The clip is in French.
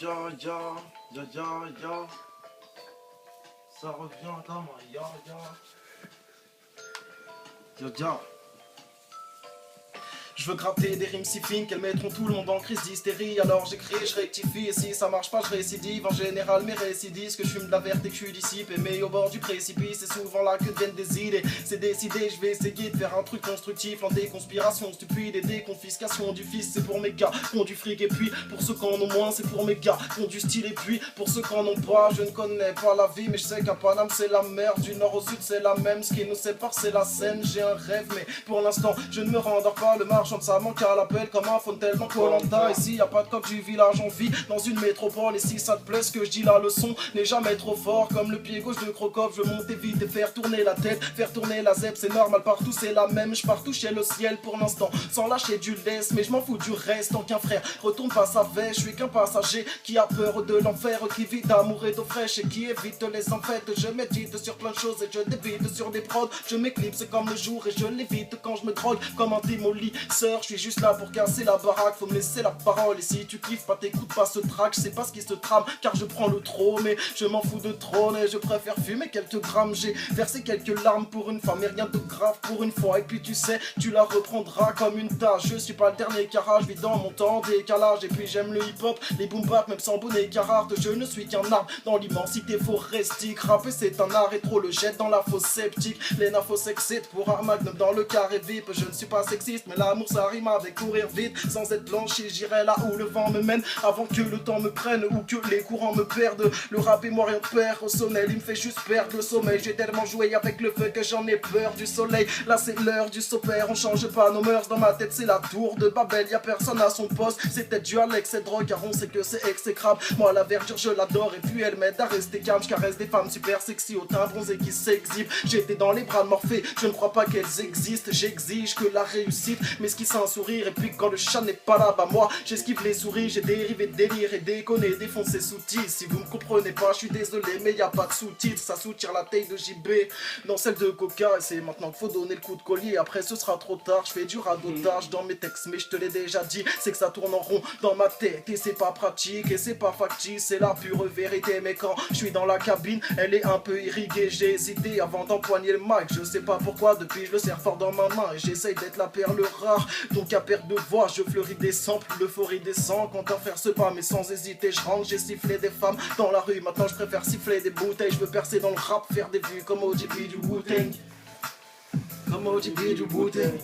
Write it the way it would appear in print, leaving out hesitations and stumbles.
yo, yo, yo, yo, yo. Ça revient comme un yo, yo. Yo, yo. Je veux gratter des rimes si fines qu'elles mettront tout le monde en crise d'hystérie. Alors j'écris, je rectifie, et si ça marche pas, je récidive. En général, mes récits disent que je fume de la verte et que je suis dissipé. Mais au bord du précipice, c'est souvent là que viennent des idées. C'est décidé, je vais essayer de faire un truc constructif. En déconspiration stupide et déconfiscation du fils, c'est pour mes gars qui ont du fric. Et puis, pour ceux qui en ont moins, c'est pour mes gars qui ont du style. Et puis, pour ceux qui en ont pas, je ne connais pas la vie, mais je sais qu'à Paname, c'est la mer. Du nord au sud, c'est la même. Ce qui nous sépare, c'est la Seine. J'ai un rêve, mais pour l'instant, je ne me rendors pas. Le marchand de ça manque à l'appel comme un faune tellement Koh-Lanta. Ici y'a pas de code du village, on vit dans une métropole. Et si ça te plaît ce que je dis, la leçon n'est jamais trop fort. Comme le pied gauche de Crocop, je monte vite et faire tourner la tête, faire tourner la zep, c'est normal partout, c'est la même. Je pars toucher le ciel pour l'instant, sans lâcher du laisse. Mais je m'en fous du reste, tant qu'un frère retourne pas sa veste. Je suis qu'un passager qui a peur de l'enfer, qui vit d'amour et d'eau fraîche et qui évite les enfêtes. Je médite sur plein de choses et je débite sur des prods. Je m'éclipse comme le jour et je l'évite quand je me drogue comme un démolisseur. Je suis juste là pour casser la baraque, faut me laisser la parole. Et si tu kiffes pas, t'écoutes pas ce track, je sais pas ce qui se trame, car je prends le trône. Mais je m'en fous de trône et je préfère fumer quelques grammes. J'ai versé quelques larmes pour une femme, mais rien de grave pour une fois. Et puis tu sais, tu la reprendras comme une tâche. Je suis pas le dernier car je vis dans mon temps décalage. Et puis j'aime le hip hop, les boom bap, même sans bonnet car je ne suis qu'un arbre dans l'immensité forestique. Rapper c'est un art et trop le jette dans la fosse sceptique. Les nafos s'excitent pour un magnum dans le carré VIP. Je ne suis pas sexiste, mais l'amour ça rime avec courir vite. Sans être blanchi, j'irai là où le vent me mène, avant que le temps me prenne ou que les courants me perdent. Le rap et moi rien de perd au sommeil, il me fait juste perdre le sommeil. J'ai tellement joué avec le feu que j'en ai peur du soleil. Là c'est l'heure du sopère, on change pas nos mœurs. Dans ma tête c'est la tour de Babel, y'a personne à son poste. C'est peut-être dû à l'excès de drogue car on sait que c'est exécrable. Moi la verdure je l'adore et puis elle m'aide à rester calme. Je caresse des femmes super sexy au teint bronzé qui s'exhibent. J'étais dans les bras de Morphée, je ne crois pas qu'elles existent. J'exige que la réussite m'esquisse un sourire. Et puis quand le chat n'est pas là, bah moi j'esquive les souris. J'ai dérivé de délire et déconné, défoncé sous-titres. Si vous me comprenez pas, je suis désolé mais y a pas de sous-titres. Ça soutire la taille de JB dans celle de Coca. Et c'est maintenant qu'il faut donner le coup de collier. Après ce sera trop tard, je fais du radotage dans mes textes. Mais je te l'ai déjà dit, c'est que ça tourne en rond dans ma tête. Et c'est pas pratique et c'est pas factice, c'est la pure vérité. Mais quand je suis dans la cabine, elle est un peu irriguée. J'ai hésité avant d'empoigner le mic. Je sais pas pourquoi, depuis je le serre fort dans ma main. Et j'essaye d'être la perle rare, donc à perte de voix je fleuris des samples, l'euphorie descend quand un frère se bat. Mais sans hésiter je rentre, j'ai sifflé des femmes dans la rue. Maintenant je préfère siffler des bouteilles. Je veux percer dans le rap, faire des vues comme ODB du Wu-Tang. Comme ODB du Wu-Tang.